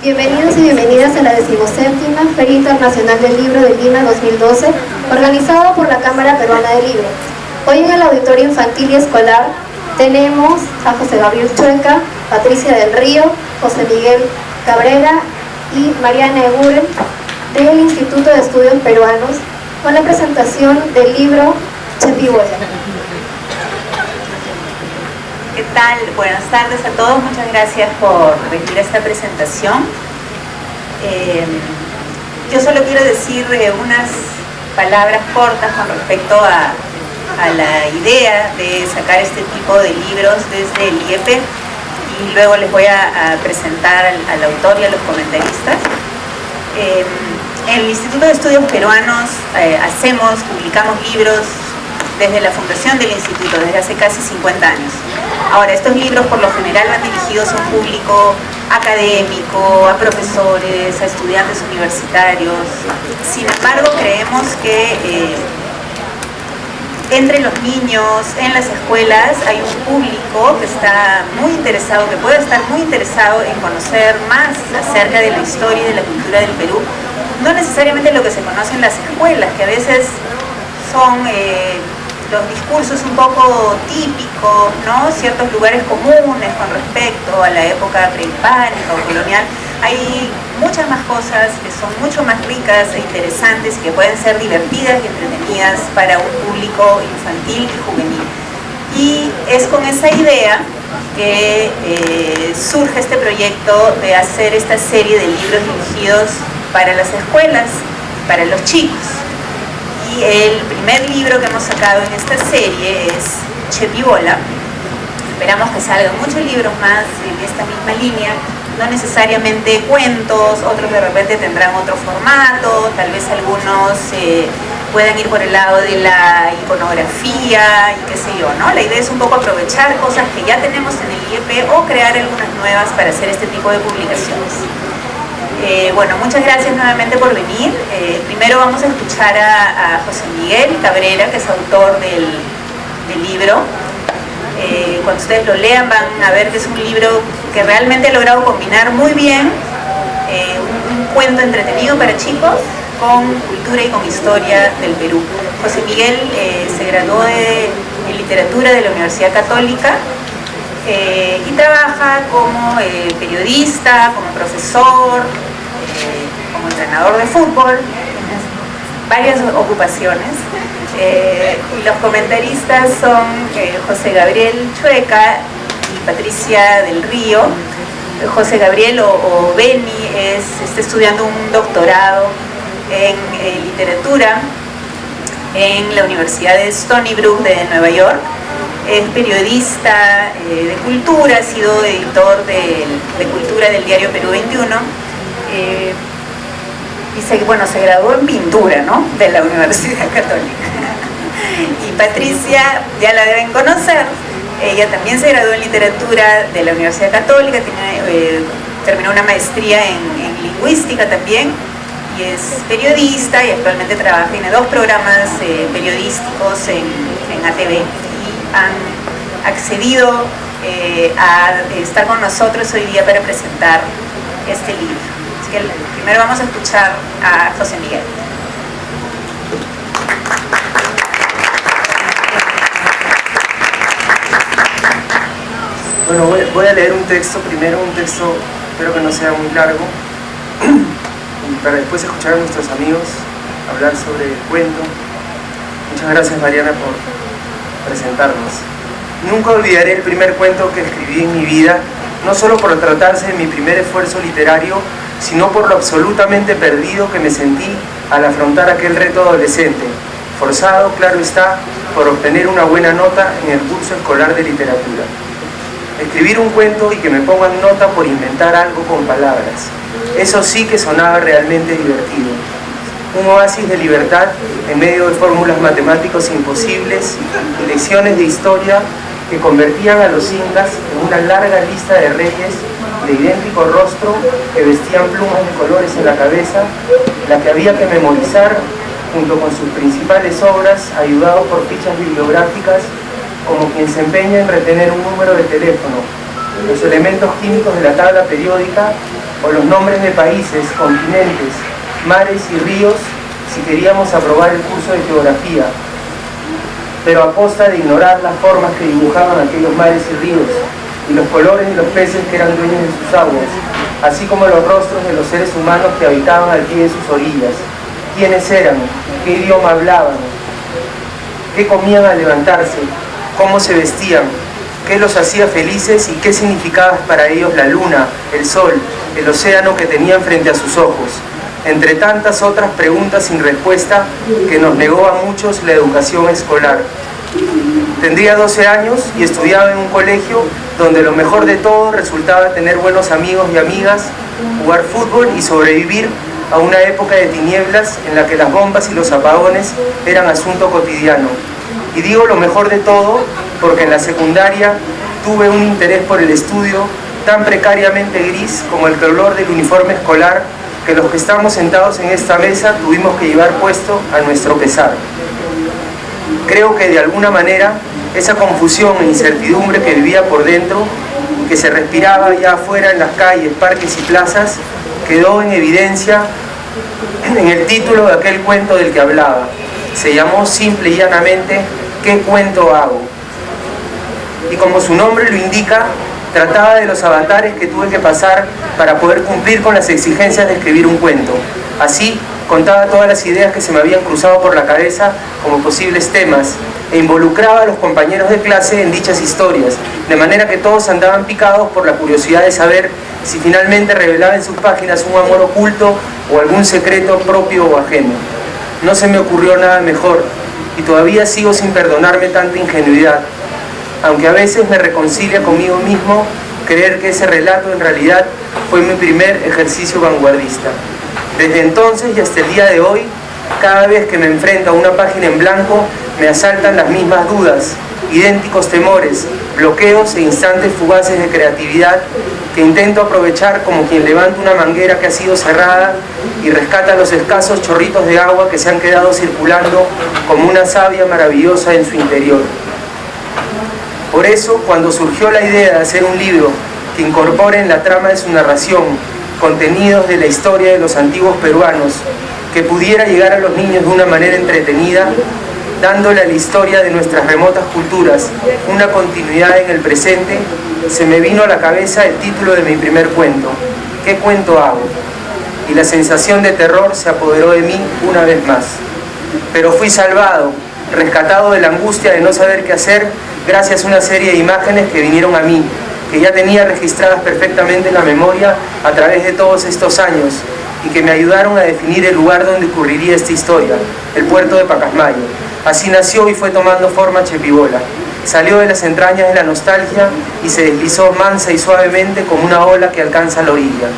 Bienvenidos y bienvenidas a la 17ª Feria Internacional del Libro de Lima 2012, organizada por la Cámara Peruana del Libro. Hoy en el Auditorio Infantil y Escolar tenemos a José Gabriel Chueca, Patricia del Río, José Miguel Cabrera y Mariana Eguren del Instituto de Estudios Peruanos con la presentación del libro Chepibola. ¿Qué tal? Buenas tardes a todos, muchas gracias por venir a esta presentación. Yo solo quiero decir unas palabras cortas con respecto a la idea de sacar este tipo de libros desde el IEP y luego les voy a presentar al autor y a los comentaristas. En el Instituto de Estudios Peruanos publicamos libros desde la fundación del instituto, desde hace casi 50 años. Ahora, estos libros por lo general van dirigidos a un público académico, a profesores, a estudiantes universitarios. Sin embargo, creemos que entre los niños, en las escuelas, hay un público que está muy interesado, que puede estar muy interesado en conocer más acerca de la historia y de la cultura del Perú. No necesariamente lo que se conoce en las escuelas, que a veces son los discursos un poco típicos, ¿no? Ciertos lugares comunes con respecto a la época prehispánica o colonial. Hay muchas más cosas que son mucho más ricas e interesantes y que pueden ser divertidas y entretenidas para un público infantil y juvenil. Y es con esa idea que surge este proyecto de hacer esta serie de libros dirigidos para las escuelas, para los chicos. Y el primer libro que hemos sacado en esta serie es Chepibola. Esperamos que salgan muchos libros más en esta misma línea, no necesariamente cuentos, otros de repente tendrán otro formato, tal vez algunos puedan ir por el lado de la iconografía y qué sé yo, ¿no? La idea es un poco aprovechar cosas que ya tenemos en el IEP o crear algunas nuevas para hacer este tipo de publicaciones. Bueno, muchas gracias nuevamente por venir. Primero vamos a escuchar a José Miguel Cabrera, que es autor del libro. Cuando ustedes lo lean van a ver que es un libro que realmente ha logrado combinar muy bien un cuento entretenido para chicos con cultura y con historia del Perú. José Miguel se graduó en literatura de la Universidad Católica y trabaja como periodista, como profesor, como entrenador de fútbol, varias ocupaciones. Y los comentaristas son José Gabriel Chueca y Patricia del Río. José Gabriel o Beni está estudiando un doctorado en literatura en la Universidad de Stony Brook de Nueva York. Es periodista de cultura, ha sido editor de cultura del diario Perú 21. Dice que bueno, se graduó en pintura, ¿no?, de la Universidad Católica. Y Patricia ya la deben conocer, ella también se graduó en literatura de la Universidad Católica, terminó una maestría en lingüística también y es periodista y actualmente tiene 2 programas periodísticos en ATV y han accedido a estar con nosotros hoy día para presentar este libro. Así que primero vamos a escuchar a José Miguel. Bueno, voy a leer un texto primero, espero que no sea muy largo, para después escuchar a nuestros amigos hablar sobre el cuento. Muchas gracias, Mariana, por presentarnos. Nunca olvidaré el primer cuento que escribí en mi vida, no solo por tratarse de mi primer esfuerzo literario, sino por lo absolutamente perdido que me sentí al afrontar aquel reto adolescente, forzado, claro está, por obtener una buena nota en el curso escolar de literatura. Escribir un cuento y que me pongan nota por inventar algo con palabras. Eso sí que sonaba realmente divertido. Un oasis de libertad en medio de fórmulas matemáticas imposibles y lecciones de historia que convertían a los incas en una larga lista de reyes de idéntico rostro que vestían plumas de colores en la cabeza, la que había que memorizar junto con sus principales obras, ayudado por fichas bibliográficas, como quien se empeña en retener un número de teléfono, los elementos químicos de la tabla periódica o los nombres de países, continentes, mares y ríos si queríamos aprobar el curso de geografía, pero a costa de ignorar las formas que dibujaban aquellos mares y ríos y los colores de los peces que eran dueños de sus aguas, así como los rostros de los seres humanos que habitaban al pie de sus orillas. ¿Quiénes eran? ¿Qué idioma hablaban? ¿Qué comían al levantarse? ¿Cómo se vestían? ¿Qué los hacía felices y qué significaba para ellos la luna, el sol, el océano que tenían frente a sus ojos? Entre tantas otras preguntas sin respuesta que nos negó a muchos la educación escolar. Tendría 12 años y estudiaba en un colegio donde lo mejor de todo resultaba tener buenos amigos y amigas, jugar fútbol y sobrevivir a una época de tinieblas en la que las bombas y los apagones eran asunto cotidiano. Y digo lo mejor de todo porque en la secundaria tuve un interés por el estudio tan precariamente gris como el color del uniforme escolar que los que estamos sentados en esta mesa tuvimos que llevar puesto a nuestro pesar. Creo que de alguna manera esa confusión e incertidumbre que vivía por dentro, que se respiraba ya afuera en las calles, parques y plazas, quedó en evidencia en el título de aquel cuento del que hablaba. Se llamó simple y llanamente ¿Qué cuento hago? Y como su nombre lo indica, trataba de los avatares que tuve que pasar para poder cumplir con las exigencias de escribir un cuento. Así, contaba todas las ideas que se me habían cruzado por la cabeza como posibles temas e involucraba a los compañeros de clase en dichas historias, de manera que todos andaban picados por la curiosidad de saber si finalmente revelaba en sus páginas un amor oculto o algún secreto propio o ajeno. No se me ocurrió nada mejor y todavía sigo sin perdonarme tanta ingenuidad, aunque a veces me reconcilia conmigo mismo creer que ese relato en realidad fue mi primer ejercicio vanguardista. Desde entonces y hasta el día de hoy, cada vez que me enfrento a una página en blanco, me asaltan las mismas dudas, idénticos temores, bloqueos e instantes fugaces de creatividad que intento aprovechar como quien levanta una manguera que ha sido cerrada y rescata los escasos chorritos de agua que se han quedado circulando como una savia maravillosa en su interior. Por eso, cuando surgió la idea de hacer un libro que incorpore en la trama de su narración contenidos de la historia de los antiguos peruanos, que pudiera llegar a los niños de una manera entretenida, dándole a la historia de nuestras remotas culturas una continuidad en el presente, se me vino a la cabeza el título de mi primer cuento, ¿Qué cuento hago? Y la sensación de terror se apoderó de mí una vez más. Pero fui salvado, rescatado de la angustia de no saber qué hacer, gracias a una serie de imágenes que vinieron a mí, que ya tenía registradas perfectamente en la memoria a través de todos estos años, y que me ayudaron a definir el lugar donde ocurriría esta historia, el puerto de Pacasmayo. Así nació y fue tomando forma Chepibola. Salió de las entrañas de la nostalgia y se deslizó mansa y suavemente como una ola que alcanza la orilla.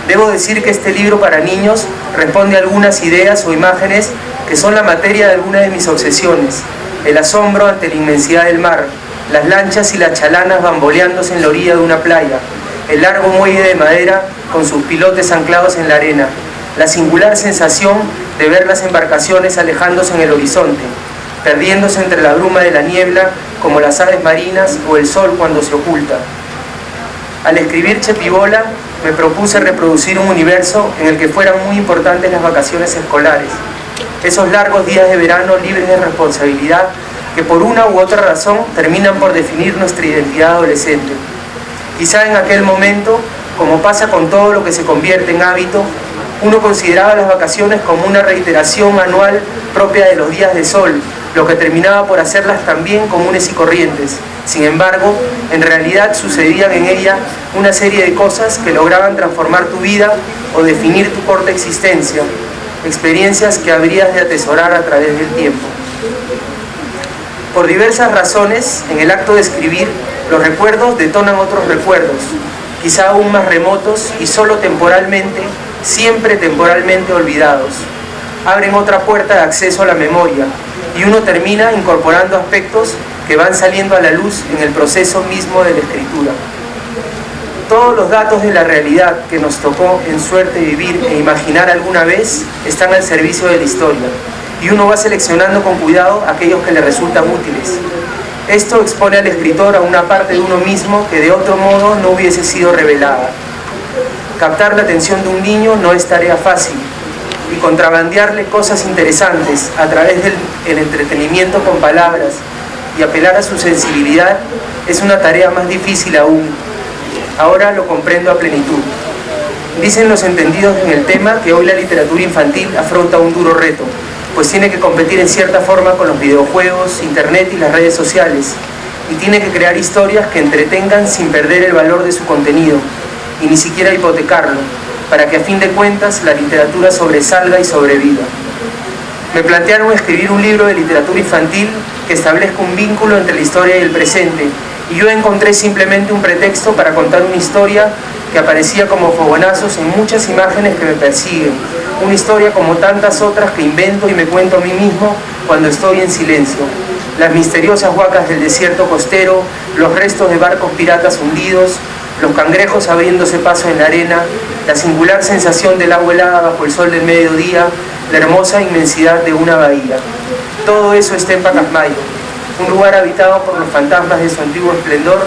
Debo decir que este libro para niños responde a algunas ideas o imágenes que son la materia de alguna de mis obsesiones: el asombro ante la inmensidad del mar, las lanchas y las chalanas bamboleándose en la orilla de una playa, el largo muelle de madera con sus pilotes anclados en la arena, la singular sensación de ver las embarcaciones alejándose en el horizonte, perdiéndose entre la bruma de la niebla como las aves marinas o el sol cuando se oculta. Al escribir Chepibola, me propuse reproducir un universo en el que fueran muy importantes las vacaciones escolares, esos largos días de verano libres de responsabilidad que por una u otra razón terminan por definir nuestra identidad adolescente. Quizá en aquel momento, como pasa con todo lo que se convierte en hábito, uno consideraba las vacaciones como una reiteración anual propia de los días de sol, lo que terminaba por hacerlas también comunes y corrientes. Sin embargo, en realidad sucedían en ella una serie de cosas que lograban transformar tu vida o definir tu corta existencia, experiencias que habrías de atesorar a través del tiempo. Por diversas razones, en el acto de escribir, los recuerdos detonan otros recuerdos, quizá aún más remotos y solo temporalmente, siempre temporalmente olvidados. Abren otra puerta de acceso a la memoria y uno termina incorporando aspectos que van saliendo a la luz en el proceso mismo de la escritura. Todos los datos de la realidad que nos tocó en suerte vivir e imaginar alguna vez están al servicio de la historia, y uno va seleccionando con cuidado aquellos que le resultan útiles. Esto expone al escritor a una parte de uno mismo que de otro modo no hubiese sido revelada. Captar la atención de un niño no es tarea fácil, y contrabandearle cosas interesantes a través del entretenimiento con palabras y apelar a su sensibilidad es una tarea más difícil aún. Ahora lo comprendo a plenitud. Dicen los entendidos en el tema que hoy la literatura infantil afronta un duro reto, pues tiene que competir en cierta forma con los videojuegos, internet y las redes sociales, y tiene que crear historias que entretengan sin perder el valor de su contenido, y ni siquiera hipotecarlo, para que a fin de cuentas la literatura sobresalga y sobreviva. Me plantearon escribir un libro de literatura infantil que establezca un vínculo entre la historia y el presente, y yo encontré simplemente un pretexto para contar una historia que aparecía como fogonazos en muchas imágenes que me persiguen, una historia como tantas otras que invento y me cuento a mí mismo cuando estoy en silencio. Las misteriosas huacas del desierto costero, los restos de barcos piratas hundidos, los cangrejos abriéndose paso en la arena, la singular sensación del agua helada bajo el sol del mediodía, la hermosa inmensidad de una bahía. Todo eso está en Pacasmayo, un lugar habitado por los fantasmas de su antiguo esplendor,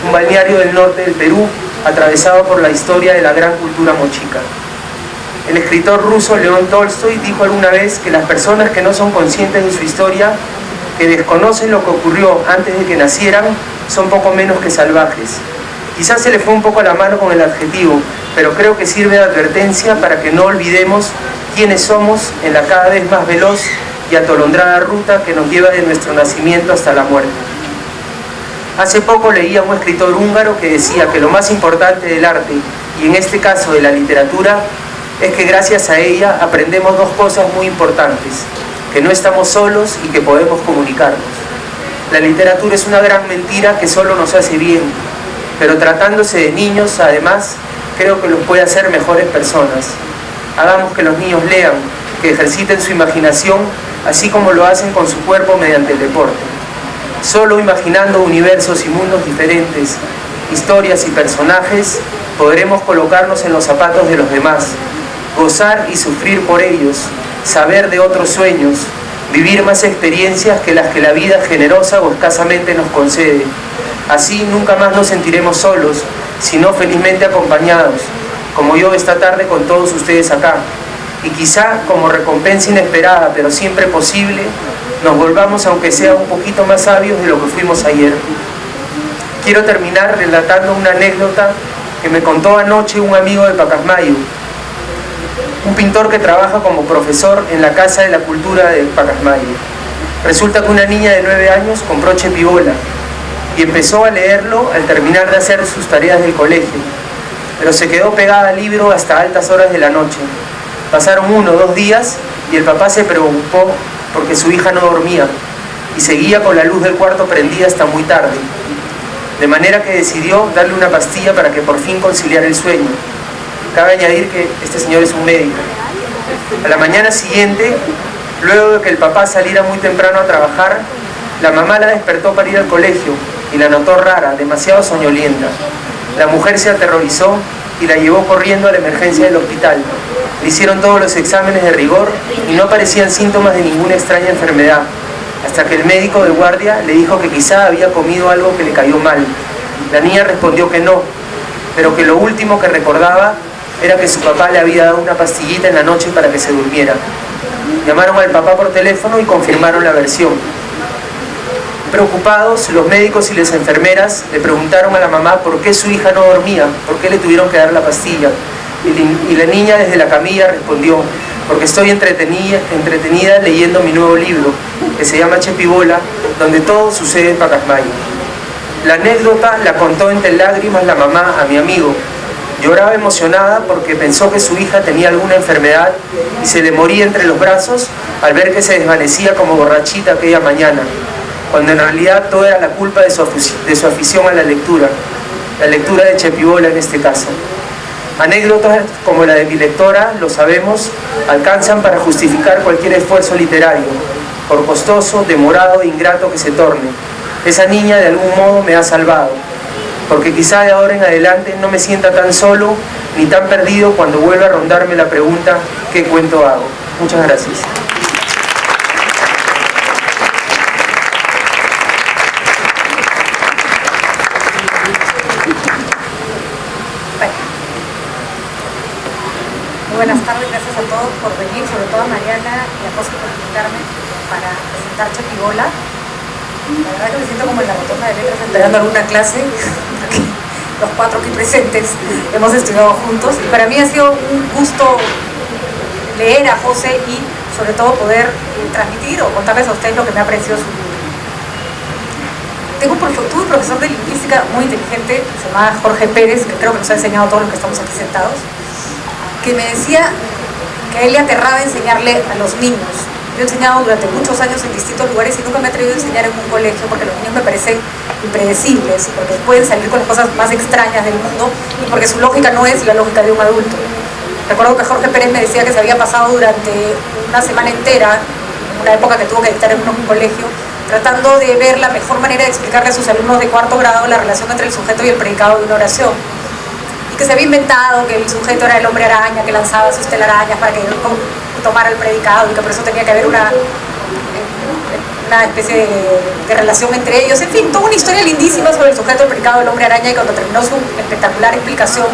un balneario del norte del Perú, atravesado por la historia de la gran cultura mochica. El escritor ruso León Tolstoy dijo alguna vez que las personas que no son conscientes de su historia, que desconocen lo que ocurrió antes de que nacieran, son poco menos que salvajes. Quizás se le fue un poco a la mano con el adjetivo, pero creo que sirve de advertencia para que no olvidemos quiénes somos en la cada vez más veloz y atolondrada ruta que nos lleva de nuestro nacimiento hasta la muerte. Hace poco leía a un escritor húngaro que decía que lo más importante del arte, y en este caso de la literatura, es que gracias a ella aprendemos dos cosas muy importantes: que no estamos solos y que podemos comunicarnos. La literatura es una gran mentira que solo nos hace bien, pero tratándose de niños, además, creo que los puede hacer mejores personas. Hagamos que los niños lean, que ejerciten su imaginación, así como lo hacen con su cuerpo mediante el deporte. Solo imaginando universos y mundos diferentes, historias y personajes, podremos colocarnos en los zapatos de los demás, gozar y sufrir por ellos, saber de otros sueños, vivir más experiencias que las que la vida generosa o escasamente nos concede. Así nunca más nos sentiremos solos, sino felizmente acompañados, como yo esta tarde con todos ustedes acá. Y quizá como recompensa inesperada, pero siempre posible, nos volvamos aunque sea un poquito más sabios de lo que fuimos ayer. Quiero terminar relatando una anécdota que me contó anoche un amigo de Pacasmayo, un pintor que trabaja como profesor en la Casa de la Cultura de Pacasmayo. Resulta que una niña de 9 años compró Chepibola y empezó a leerlo al terminar de hacer sus tareas del colegio, pero se quedó pegada al libro hasta altas horas de la noche. Pasaron 1 o 2 días y el papá se preocupó porque su hija no dormía y seguía con la luz del cuarto prendida hasta muy tarde, de manera que decidió darle una pastilla para que por fin conciliara el sueño. Cabe añadir que este señor es un médico. A la mañana siguiente, luego de que el papá saliera muy temprano a trabajar, la mamá la despertó para ir al colegio y la notó rara, demasiado soñolienta. La mujer se aterrorizó y la llevó corriendo a la emergencia del hospital. Le hicieron todos los exámenes de rigor y no aparecían síntomas de ninguna extraña enfermedad, hasta que el médico de guardia le dijo que quizá había comido algo que le cayó mal. La niña respondió que no, pero que lo último que recordaba era que su papá le había dado una pastillita en la noche para que se durmiera. Llamaron al papá por teléfono y confirmaron la versión. Preocupados, los médicos y las enfermeras le preguntaron a la mamá por qué su hija no dormía, por qué le tuvieron que dar la pastilla. Y la niña desde la camilla respondió: porque estoy entretenida leyendo mi nuevo libro, que se llama Chepibola, donde todo sucede en Pacasmayo. La anécdota la contó entre lágrimas la mamá a mi amigo. Lloraba emocionada porque pensó que su hija tenía alguna enfermedad y se le moría entre los brazos al ver que se desvanecía como borrachita aquella mañana, cuando en realidad todo era la culpa de su afición a la lectura de Chepibola en este caso. Anécdotas como la de mi lectora, lo sabemos, alcanzan para justificar cualquier esfuerzo literario, por costoso, demorado e ingrato que se torne. Esa niña de algún modo me ha salvado, porque quizá de ahora en adelante no me sienta tan solo ni tan perdido cuando vuelva a rondarme la pregunta: ¿qué cuento hago? Muchas gracias. buenas tardes, gracias a todos por venir, sobre todo a Mariana y a José por invitarme para presentar Chepibola. La verdad que me siento como en la rotonda de letras esperando alguna clase, porque los cuatro aquí presentes hemos estudiado juntos y para mí ha sido un gusto leer a José y sobre todo poder transmitir o contarles a ustedes lo que me ha parecido su libro. Tuve un profesor de lingüística muy inteligente, se llama Jorge Pérez, que creo que nos ha enseñado a todos los que estamos aquí sentados, que me decía que a él le aterraba enseñarle a los niños. Yo he enseñado durante muchos años en distintos lugares y nunca me he atrevido a enseñar en un colegio porque los niños me parecen impredecibles y porque pueden salir con las cosas más extrañas del mundo y porque su lógica no es la lógica de un adulto. Recuerdo que Jorge Pérez me decía que se había pasado durante una semana entera, una época que tuvo que dictar en un colegio, tratando de ver la mejor manera de explicarle a sus alumnos de cuarto grado la relación entre el sujeto y el predicado de una oración. Y que se había inventado que el sujeto era el hombre araña que lanzaba sus telarañas para que tomara el predicado y que por eso tenía que haber una especie de relación entre ellos. En fin, toda una historia lindísima sobre el sujeto, el predicado del hombre araña, y cuando terminó su espectacular explicación,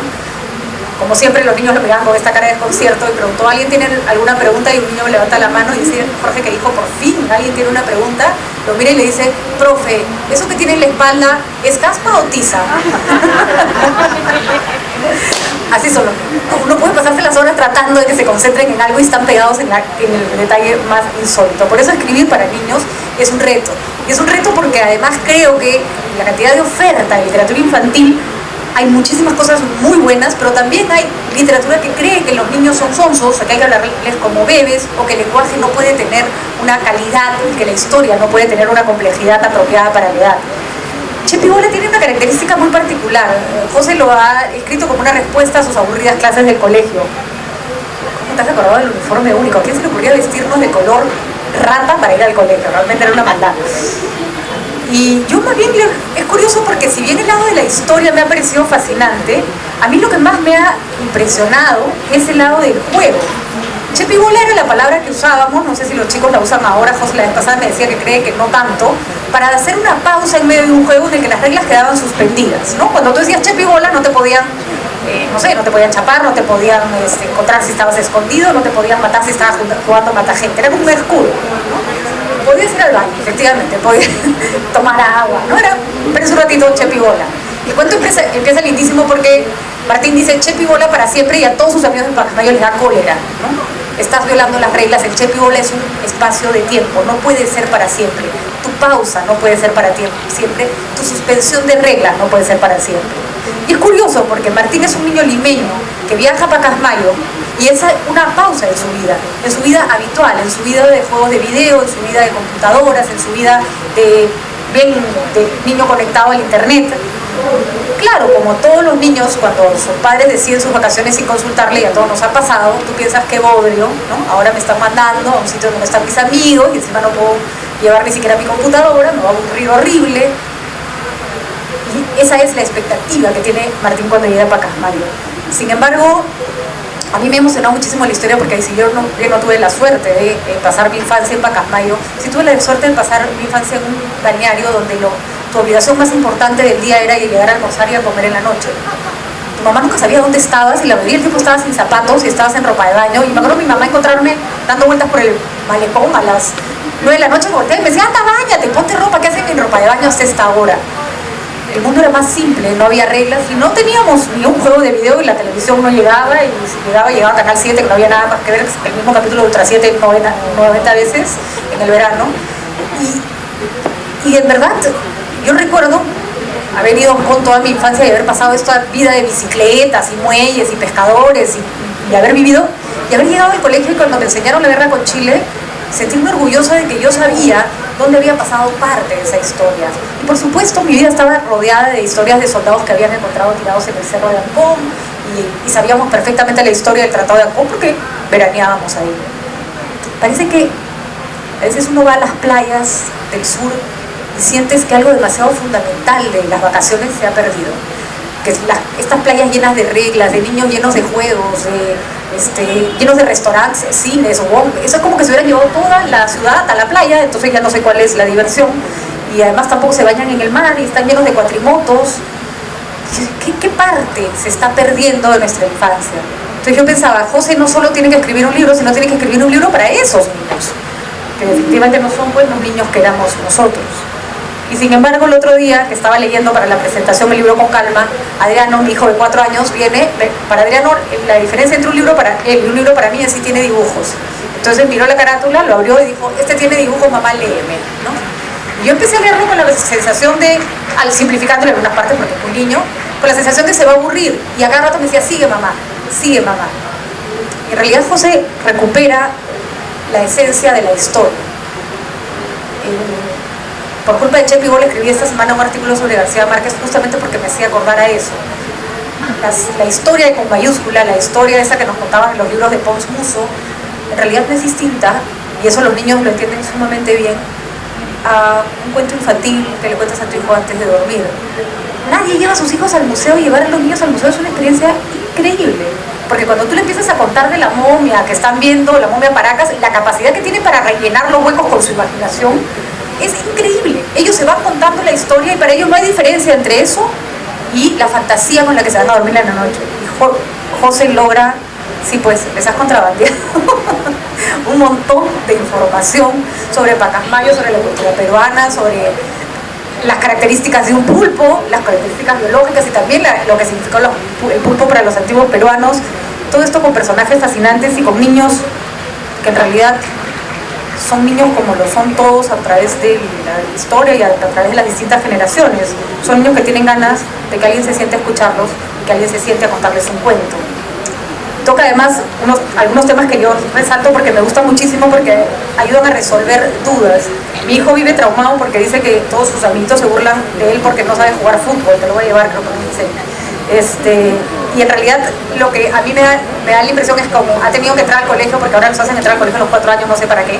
como siempre los niños lo miraban con esta cara de desconcierto y preguntó: ¿alguien tiene alguna pregunta? Y un niño levanta la mano y dice: Jorge, que dijo, por fin alguien tiene una pregunta. Lo mira y le dice: profe, ¿eso que tiene en la espalda es caspa o tiza? Así solo. Uno puede pasarse las horas tratando de que se concentren en algo y están pegados en el detalle más insólito. Por eso escribir para niños es un reto. Y es un reto porque además creo que la cantidad de oferta de literatura infantil, hay muchísimas cosas muy buenas, pero también hay literatura que cree que los niños son sonsos, que hay que hablarles como bebés, o que el lenguaje no puede tener una calidad y que la historia no puede tener una complejidad apropiada para la edad. Chepibola tiene una característica muy particular. José lo ha escrito como una respuesta a sus aburridas clases del colegio. ¿Cómo te has acordado del uniforme único? ¿A quién se le ocurría vestirnos de color rata para ir al colegio? Realmente era una maldad. Y yo más bien, es curioso porque si bien el lado de la historia me ha parecido fascinante, a mí lo que más me ha impresionado es el lado del juego. Chepibola era la palabra que usábamos, no sé si los chicos la usan ahora, José la vez pasada me decía que cree que no tanto, para hacer una pausa en medio de un juego en el que las reglas quedaban suspendidas, ¿no? Cuando tú decías Chepibola no te podían, no te podían chapar, no te podían encontrar si estabas escondido, no te podían matar si estabas jugando mata gente, era como un escudo, ¿no? Podías ir al baño, efectivamente, podías tomar agua, ¿no? Pero es un ratito Chepibola. El cuento empieza lindísimo porque Martín dice Chepibola para siempre y a todos sus amigos en Pacasmayo les da cólera, ¿no? Estás violando las reglas, el Chepibola es un espacio de tiempo, no puede ser para siempre. Tu pausa no puede ser para siempre, tu suspensión de reglas no puede ser para siempre. Y es curioso porque Martín es un niño limeño que viaja a Pacasmayo y es una pausa en su vida habitual, en su vida de juegos de video, en su vida de computadoras, en su vida de niño conectado al internet. Claro, como todos los niños, cuando sus padres deciden sus vacaciones sin consultarle, y a todos nos ha pasado, tú piensas que bodrio, ¿no? Ahora me están mandando a un sitio donde no están mis amigos y encima no puedo llevar ni siquiera mi computadora, me va a aburrir horrible. Y esa es la expectativa que tiene Martín cuando llega a Pacasmayo. Sin embargo, a mí me emocionó muchísimo la historia porque si yo no tuve la suerte de pasar mi infancia en Pacasmayo, sí tuve la suerte de pasar mi infancia en un balneario donde tu obligación más importante del día era llegar a almorzar y a comer en la noche. Tu mamá nunca sabía dónde estabas y la mayoría del tiempo estabas sin zapatos y estabas en ropa de baño. Y me acuerdo mi mamá encontrarme dando vueltas por el malecón a las 9 de la noche, volteé y me decía: anda, báñate, ponte ropa, ¿qué hacen en ropa de baño hasta esta hora? El mundo era más simple, no había reglas y no teníamos ni un juego de video y la televisión no llegaba, y si llegaba a Canal 7, que no había nada más que ver, el mismo capítulo de Ultra 7 90 veces en el verano. Y en verdad, yo recuerdo haber ido con toda mi infancia y haber pasado esta vida de bicicletas y muelles y pescadores y haber vivido, y haber llegado al colegio y cuando me enseñaron la guerra con Chile, sentirme orgullosa de que yo sabía dónde había pasado parte de esa historia. Y por supuesto mi vida estaba rodeada de historias de soldados que habían encontrado tirados en el cerro de Ancón y sabíamos perfectamente la historia del Tratado de Ancón porque veraneábamos ahí. Parece que a veces uno va a las playas del sur y sientes que algo demasiado fundamental de las vacaciones se ha perdido. Que estas playas llenas de reglas, de niños llenos de juegos, llenos de restaurantes, cines, eso es como que se hubieran llevado toda la ciudad a la playa, entonces ya no sé cuál es la diversión. Y además tampoco se bañan en el mar y están llenos de cuatrimotos. ¿Qué parte se está perdiendo de nuestra infancia? Entonces yo pensaba, José no solo tiene que escribir un libro, sino tiene que escribir un libro para esos niños, que definitivamente no son pues los niños que éramos nosotros. Y sin embargo, el otro día que estaba leyendo para la presentación del libro Con Calma, Adriano, mi hijo de 4 años, viene, para Adriano la diferencia entre un libro para él y un libro para mí es si tiene dibujos. Entonces miró la carátula, lo abrió y dijo, este tiene dibujos, mamá, léeme, ¿no? Y yo empecé a leerlo con la sensación de, simplificándole algunas partes porque es un niño, con la sensación de se va a aburrir. Y a cada rato me decía, sigue mamá, sigue mamá. Y en realidad José recupera la esencia de la historia. Por culpa de Chepi Bola escribí esta semana un artículo sobre García Márquez justamente porque me hacía acordar a eso. La historia con mayúscula, la historia esa que nos contaban en los libros de Pons Muso, en realidad no es distinta, y eso los niños lo entienden sumamente bien, a un cuento infantil que le cuentas a tu hijo antes de dormir. Nadie lleva a sus hijos al museo, y llevar a los niños al museo es una experiencia increíble. Porque cuando tú le empiezas a contar de la momia que están viendo, la momia Paracas, la capacidad que tiene para rellenar los huecos con su imaginación, es increíble. Ellos se van contando la historia y para ellos no hay diferencia entre eso y la fantasía con la que se van a dormir en la noche. Y José logra, sí pues, empezás contrabandeando un montón de información sobre Pacasmayo, sobre la cultura peruana, sobre las características de un pulpo, las características biológicas y también lo que significó el pulpo para los antiguos peruanos. Todo esto con personajes fascinantes y con niños que en realidad son niños como lo son todos a través de la historia y a través de las distintas generaciones. Son niños que tienen ganas de que alguien se siente a escucharlos, que alguien se siente a contarles un cuento. Toca además algunos temas que yo resalto porque me gustan muchísimo porque ayudan a resolver dudas. Mi hijo vive traumado porque dice que todos sus amiguitos se burlan de él porque no sabe jugar fútbol, te lo voy a llevar, creo que me dice. Y en realidad lo que a mí me da la impresión es como ha tenido que entrar al colegio, porque ahora los hacen entrar al colegio a los 4 años, no sé para qué,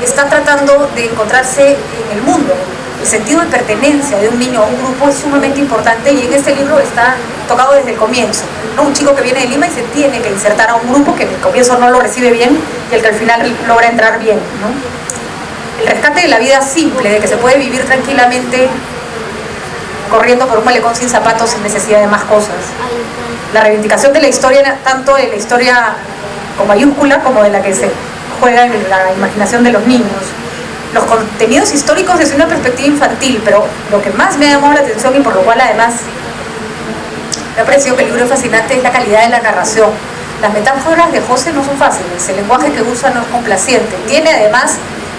está tratando de encontrarse en el mundo. El sentido de pertenencia de un niño a un grupo es sumamente importante y en este libro está tocado desde el comienzo, ¿no? Un chico que viene de Lima y se tiene que insertar a un grupo que en el comienzo no lo recibe bien y el que al final logra entrar bien, ¿no? El rescate de la vida simple, de que se puede vivir tranquilamente corriendo por un malecón sin zapatos sin necesidad de más cosas. La reivindicación de la historia, tanto de la historia con mayúscula como de la que se juega en la imaginación de los niños. Los contenidos históricos desde una perspectiva infantil, pero lo que más me ha llamado la atención y por lo cual además me ha parecido que el libro es fascinante es la calidad de la narración. Las metáforas de José no son fáciles, el lenguaje que usa no es complaciente. Tiene además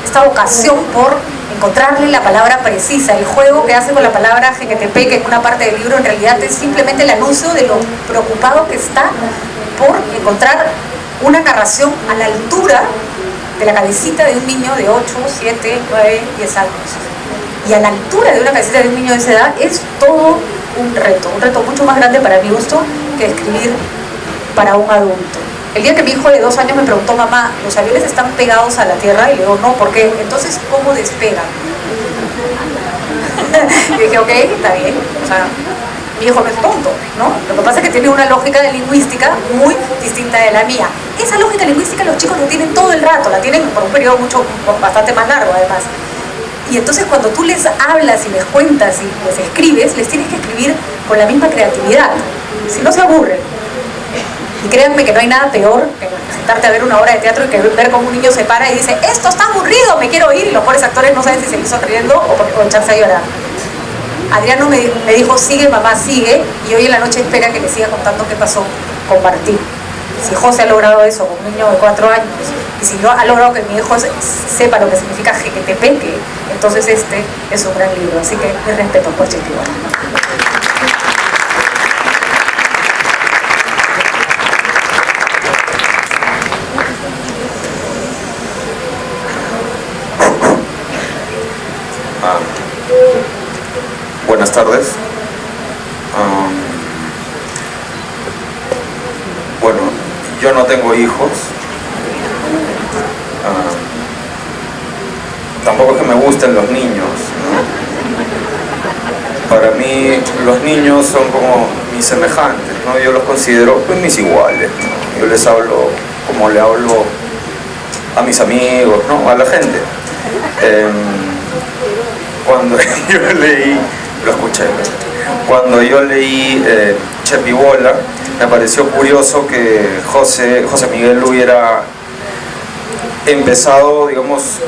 esta vocación por encontrarle la palabra precisa. El juego que hace con la palabra jequetepeque en una parte del libro en realidad es simplemente el anuncio de lo preocupado que está por encontrar una narración a la altura de la cabecita de un niño de 8, 7, 9, 10 años. Y a la altura de una cabecita de un niño de esa edad es todo un reto mucho más grande para mi gusto que escribir para un adulto. El día que mi hijo de 2 años me preguntó, mamá, ¿los aviones están pegados a la tierra? Y le digo, no, ¿por qué? Entonces, ¿cómo despegan? Y dije, ok, está bien. O sea, mi hijo no es tonto, ¿no? Lo que pasa es que tiene una lógica de lingüística muy distinta de la mía. Esa lógica lingüística los chicos la tienen todo el rato, la tienen por un periodo bastante más largo además. Y entonces cuando tú les hablas y les cuentas y les escribes, les tienes que escribir con la misma creatividad. Si no se aburren. Y créanme que no hay nada peor que sentarte a ver una obra de teatro y que ver cómo un niño se para y dice, esto está aburrido, me quiero ir, y los pobres actores no saben si seguir sonriendo o echarse a llorar. Adriano me dijo, sigue mamá, sigue, y hoy en la noche espera que le siga contando qué pasó con Martín. Si José ha logrado eso con un niño de 4 años, y si no ha logrado que mi hijo sepa lo que significa jequetepeque, entonces este es un gran libro. Así que mi respeto por Chepi Bola. Buenas tardes. Bueno, yo no tengo hijos. Tampoco es que me gusten los niños, ¿no? Para mí los niños son como mis semejantes, ¿no? Yo los considero pues mis iguales, ¿no? Yo les hablo como le hablo a mis amigos, ¿no? A la gente. Cuando yo leí, lo escuché, cuando yo leí Chepi Bola, me pareció curioso que José Miguel hubiera empezado, digamos,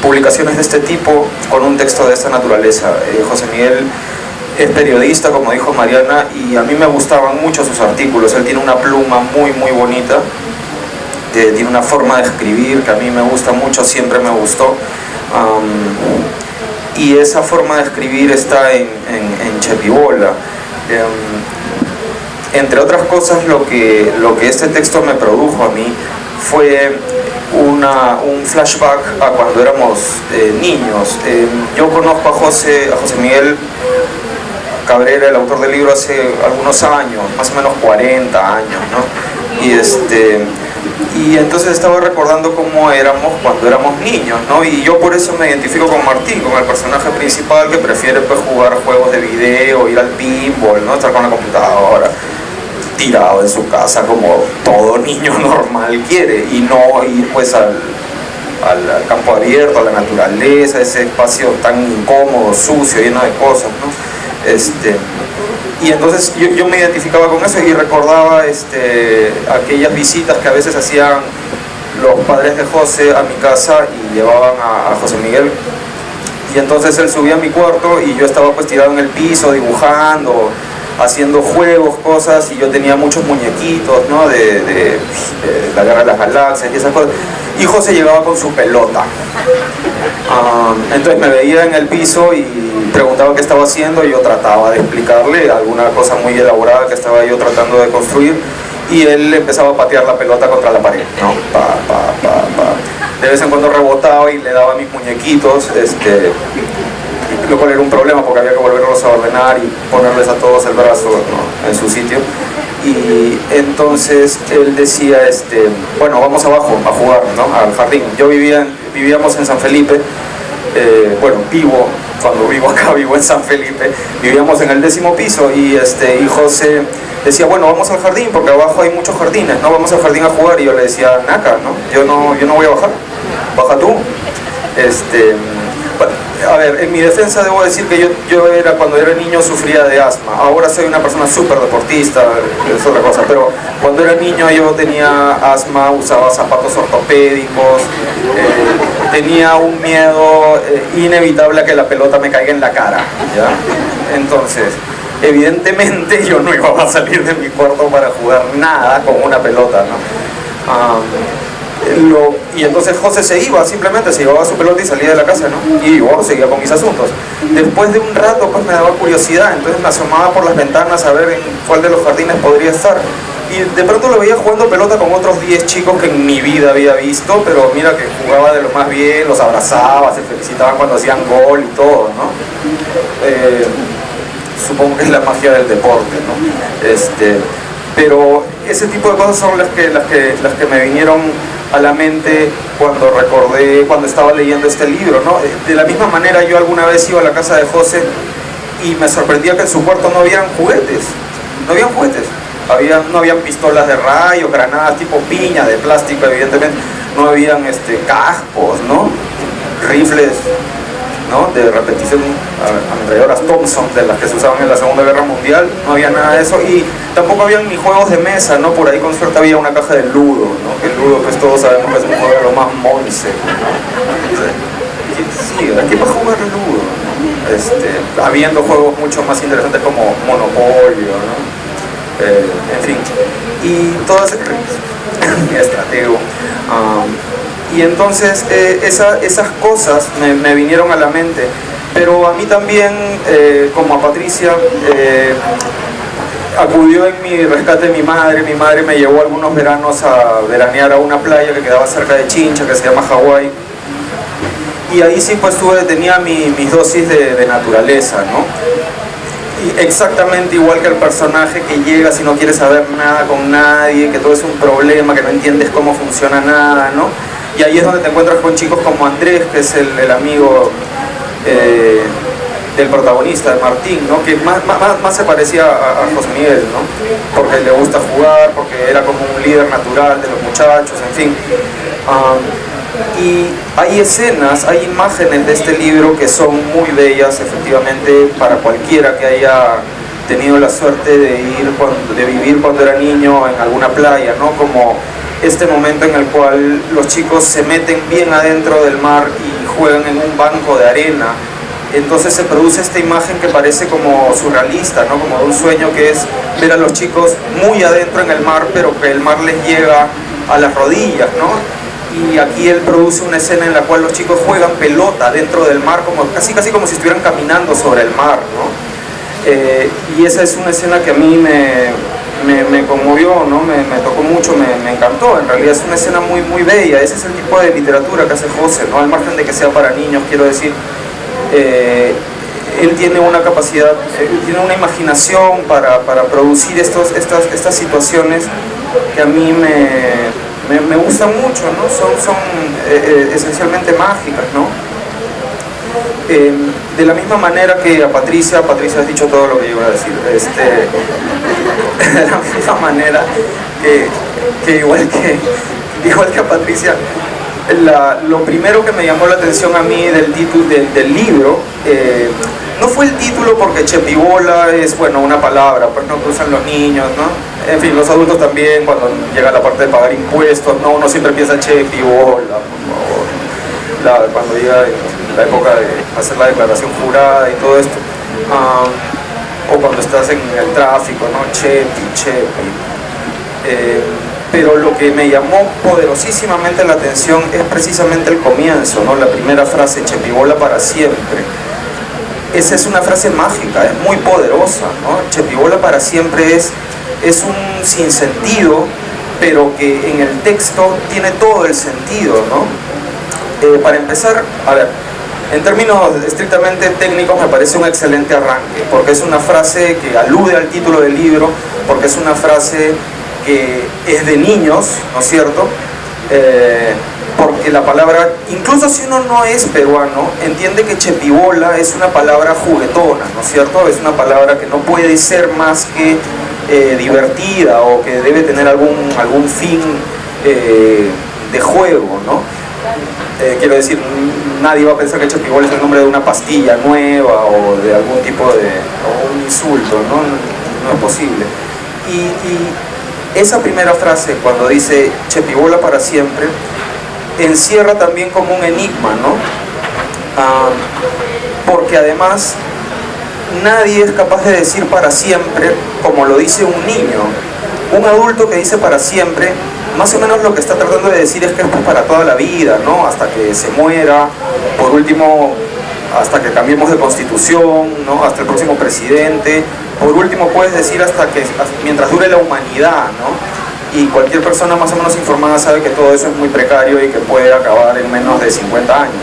publicaciones de este tipo con un texto de esta naturaleza. José Miguel es periodista, como dijo Mariana, y a mí me gustaban mucho sus artículos. Él tiene una pluma muy bonita, tiene una forma de escribir que a mí me gusta mucho, siempre me gustó. Y esa forma de escribir está en Chepibola. Entre otras cosas, lo que este texto me produjo a mí fue un flashback a cuando éramos niños. Yo conozco a José Miguel Cabrera, el autor del libro, hace algunos años, más o menos 40 años, ¿no? Y entonces estaba recordando cómo éramos cuando éramos niños, ¿no? Y yo por eso me identifico con Martín, con el personaje principal que prefiere, pues, jugar juegos de video, ir al pinball, ¿no? Estar con la computadora, tirado en su casa como todo niño normal quiere, y no ir, pues, al campo abierto, a la naturaleza, ese espacio tan incómodo, sucio, lleno de cosas, ¿no? Y entonces yo me identificaba con eso y recordaba aquellas visitas que a veces hacían los padres de José a mi casa y llevaban a José Miguel, y entonces él subía a mi cuarto y yo estaba, pues, tirado en el piso dibujando, haciendo juegos, cosas, y yo tenía muchos muñequitos, ¿no? de la Guerra de las Galaxias y esas cosas, y José llegaba con su pelota. Entonces me veía en el piso y preguntaba qué estaba haciendo, y yo trataba de explicarle alguna cosa muy elaborada que estaba yo tratando de construir, y él empezaba a patear la pelota contra la pared, ¿no? De vez en cuando rebotaba y le daba mis muñequitos, lo cual era un problema porque había que volverlos a ordenar y ponerles a todos el brazo, ¿no?, en su sitio. Y entonces él decía, bueno, vamos abajo a jugar, ¿no?, al jardín. Vivíamos en San Felipe, cuando vivo acá, vivo en San Felipe, vivíamos en el 10º piso, y José decía, bueno, vamos al jardín porque abajo hay muchos jardines, ¿no? Vamos al jardín a jugar, y yo le decía, naca, ¿no? Yo no voy a bajar, baja tú. A ver, en mi defensa debo decir que yo cuando era niño sufría de asma. Ahora soy una persona súper deportista, es otra cosa, pero cuando era niño yo tenía asma, usaba zapatos ortopédicos, tenía un miedo inevitable a que la pelota me caiga en la cara, ¿ya? Entonces, evidentemente yo no iba a salir de mi cuarto para jugar nada con una pelota, ¿no? Y entonces José simplemente se llevaba su pelota y salía de la casa, ¿no? Y yo seguía con mis asuntos. Después de un rato, pues, me daba curiosidad, entonces me asomaba por las ventanas a ver en cuál de los jardines podría estar. Y de pronto lo veía jugando pelota con otros 10 chicos que en mi vida había visto, pero mira que jugaba de lo más bien, los abrazaba, se felicitaban cuando hacían gol y todo, ¿no? Supongo que es la magia del deporte, ¿no? Pero ese tipo de cosas son las que me vinieron a la mente cuando estaba leyendo este libro, ¿no? De la misma manera, yo alguna vez iba a la casa de José y me sorprendía que en su cuarto no habían juguetes, no habían pistolas de rayos, granadas tipo piña de plástico, evidentemente, no habían cascos, ¿no? Rifles, ¿no?, de repetición, ametralladoras Thompson, de las que se usaban en la Segunda Guerra Mundial, no había nada de eso, y tampoco habían ni juegos de mesa, ¿no? Por ahí con suerte había una caja de ludo, ¿no? Que el ludo, pues, todos sabemos que es un juego de lo más monse, ¿no? Sí, ¿a qué va a jugar el ludo? Habiendo juegos mucho más interesantes como Monopolio, ¿no? En fin, y todas estratego. Y entonces esas cosas me vinieron a la mente, pero a mí también, como a Patricia, acudió en mi rescate mi madre me llevó algunos veranos a veranear a una playa que quedaba cerca de Chincha, que se llama Hawái, y ahí sí, pues, tenía mis dosis de naturaleza, ¿no? Y exactamente igual que el personaje que llega si no quiere saber nada con nadie, que todo es un problema, que no entiendes cómo funciona nada, ¿no? Y ahí es donde te encuentras con chicos como Andrés, que es el amigo del protagonista, de Martín, ¿no? Que más se parecía a José Miguel, ¿no? Porque le gusta jugar, porque era como un líder natural de los muchachos, en fin. Y hay escenas, hay imágenes de este libro que son muy bellas, efectivamente, para cualquiera que haya tenido la suerte de vivir cuando era niño en alguna playa, ¿no? Como este momento en el cual los chicos se meten bien adentro del mar y juegan en un banco de arena. Entonces se produce esta imagen que parece como surrealista, ¿no? Como de un sueño, que es ver a los chicos muy adentro en el mar, pero que el mar les llega a las rodillas, ¿no? Y aquí él produce una escena en la cual los chicos juegan pelota dentro del mar, como, casi como si estuvieran caminando sobre el mar, ¿no? Y esa es una escena que a mí me conmovió, ¿no? Me tocó mucho, me encantó. En realidad es una escena muy bella. Ese es el tipo de literatura que hace José, ¿no? Al margen de que sea para niños, quiero decir, él tiene una capacidad, tiene una imaginación para producir estas situaciones que a mí me gustan mucho, ¿no? Son esencialmente mágicas, ¿no? De la misma manera que a Patricia has dicho todo lo que yo iba a decir, de la misma manera que igual que a Patricia, lo primero que me llamó la atención a mí del título del libro, no fue el título, porque chepibola es, bueno, una palabra, pues no, que usan los niños, ¿no? En fin, los adultos también, cuando llega la parte de pagar impuestos, ¿no? Uno siempre piensa chepibola, por favor. Cuando llega la época de hacer la declaración jurada y todo esto, o cuando estás en el tráfico, ¿no? Chepi. Pero lo que me llamó poderosísimamente la atención es precisamente el comienzo, ¿no? La primera frase, chepibola para siempre. Esa es una frase mágica, es muy poderosa, ¿no? Chepibola para siempre es un sinsentido, pero que en el texto tiene todo el sentido, ¿no? Para empezar, a ver, en términos estrictamente técnicos me parece un excelente arranque, porque es una frase que alude al título del libro, porque es una frase que es de niños, ¿no es cierto? Porque la palabra, incluso si uno no es peruano, entiende que chepibola es una palabra juguetona, ¿no es cierto? Es una palabra que no puede ser más que divertida, o que debe tener algún fin de juego, ¿no? Quiero decir, nadie va a pensar que chepibola es el nombre de una pastilla nueva o de algún tipo o un insulto, ¿no? No es posible. Y esa primera frase, cuando dice chepibola para siempre, encierra también como un enigma, ¿no? Porque además nadie es capaz de decir para siempre como lo dice un niño. Un adulto que dice para siempre, más o menos lo que está tratando de decir es que esto es para toda la vida, ¿no? Hasta que se muera, por último, hasta que cambiemos de constitución, ¿no? Hasta el próximo presidente. Por último, puedes decir mientras dure la humanidad, ¿no? Y cualquier persona más o menos informada sabe que todo eso es muy precario y que puede acabar en menos de 50 años.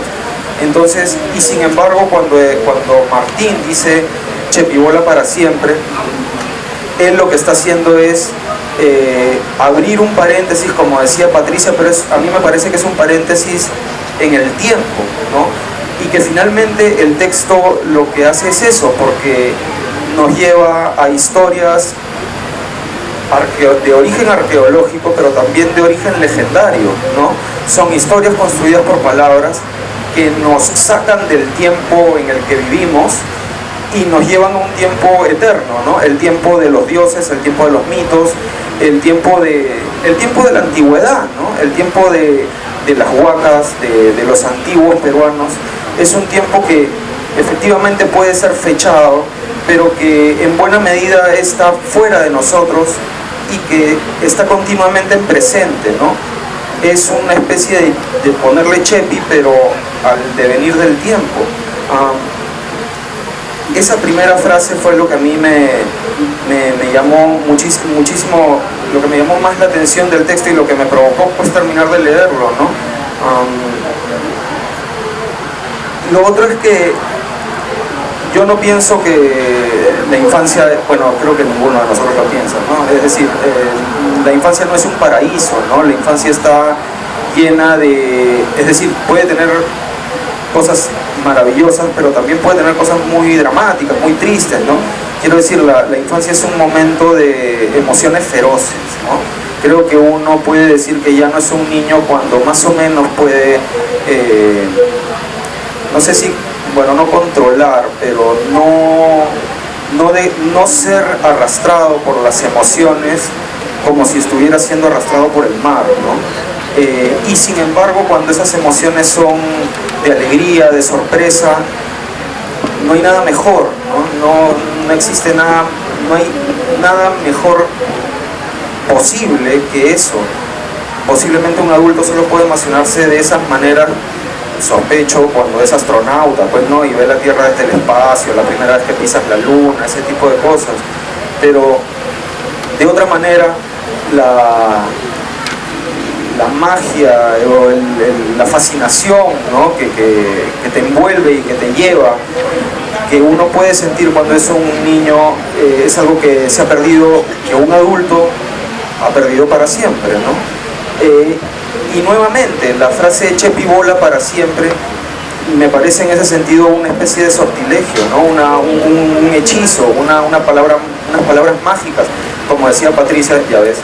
Entonces, y sin embargo, cuando Martín dice chepibola para siempre, él lo que está haciendo es abrir un paréntesis, como decía Patricia, pero a mí me parece que es un paréntesis en el tiempo, ¿no? Y que finalmente el texto lo que hace es eso, porque nos lleva a historias de origen arqueológico, pero también de origen legendario, ¿no? Son historias construidas por palabras que nos sacan del tiempo en el que vivimos y nos llevan a un tiempo eterno, ¿no? El tiempo de los dioses, el tiempo de los mitos, el tiempo de la antigüedad, ¿no? El tiempo de las huacas, de los antiguos peruanos. Es un tiempo que efectivamente puede ser fechado, pero que en buena medida está fuera de nosotros y que está continuamente en presente, ¿no? Es una especie de ponerle chepi, pero al devenir del tiempo. Esa primera frase fue lo que a mí me llamó muchísimo, lo que me llamó más la atención del texto y lo que me provocó pues terminar de leerlo, ¿no? Lo otro es que yo no pienso que la infancia, bueno, creo que ninguno de nosotros lo piensa, ¿no? Es decir, la infancia no es un paraíso, ¿no? La infancia está llena es decir, puede tener cosas maravillosas, pero también puede tener cosas muy dramáticas, muy tristes, ¿no? Quiero decir, la infancia es un momento de emociones feroces, ¿no? Creo que uno puede decir que ya no es un niño cuando más o menos puede, no sé si, bueno, no controlar, pero no ser arrastrado por las emociones como si estuviera siendo arrastrado por el mar, ¿no? Y sin embargo, cuando esas emociones son de alegría, de sorpresa, no hay nada mejor, ¿no? No existe nada, no hay nada mejor posible que eso. Posiblemente un adulto solo puede emocionarse de esas maneras, sospecho, cuando es astronauta, pues no, y ve la Tierra desde el espacio, la primera vez que pisas la Luna, ese tipo de cosas. Pero de otra manera, la magia o la fascinación, ¿no? que te envuelve y que te lleva, que uno puede sentir cuando es un niño, es algo que se ha perdido, que un adulto ha perdido para siempre, ¿no? Y nuevamente, la frase Chepi bola para siempre me parece en ese sentido una especie de sortilegio, ¿no? un hechizo, unas palabras mágicas, como decía Patricia, ya ves.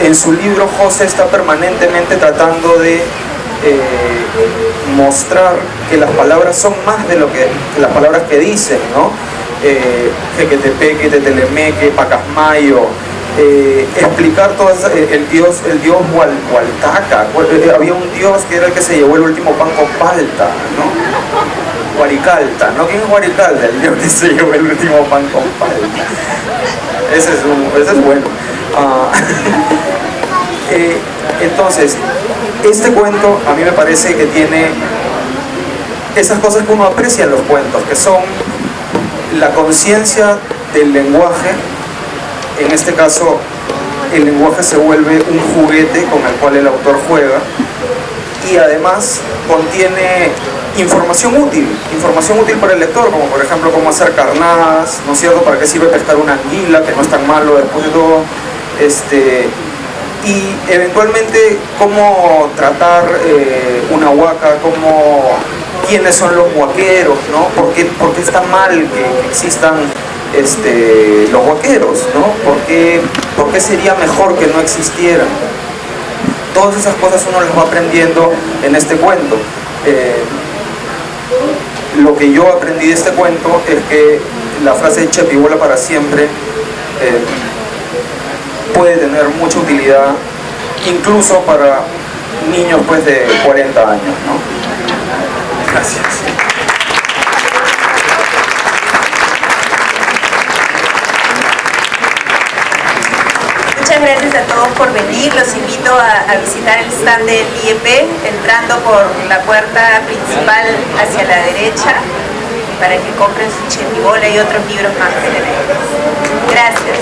En su libro José está permanentemente tratando de mostrar que las palabras son más de lo que las palabras que dicen, ¿no? Jequetepeque, Tetelemeque, Pacasmayo, explicar todo eso, el dios Hualtaca, había un dios que era el que se llevó el último pan con palta, ¿no? Huaricalta, ¿no? ¿Quién es Huaricalta? El dios que se llevó el último pan con palta. Ese es bueno. Entonces, este cuento a mí me parece que tiene esas cosas que uno aprecia en los cuentos, que son la conciencia del lenguaje. En este caso, el lenguaje se vuelve un juguete con el cual el autor juega, y además contiene información útil para el lector, como por ejemplo cómo hacer carnadas, ¿no es cierto?, para qué sirve pescar una anguila, que no es tan malo después de todo, y eventualmente cómo tratar una huaca, quiénes son los huaqueros, ¿no? ¿Por qué está mal que existan los huaqueros, ¿no? ¿Por qué sería mejor que no existieran? Todas esas cosas uno las va aprendiendo en este cuento. Lo que yo aprendí de este cuento es que la frase Chepi bola para siempre puede tener mucha utilidad, incluso para niños pues de 40 años, ¿no? Gracias. Muchas gracias a todos por venir. Los invito a visitar el stand del IEP, entrando por la puerta principal hacia la derecha, para que compren su Chepi bola y otros libros más generales. Gracias.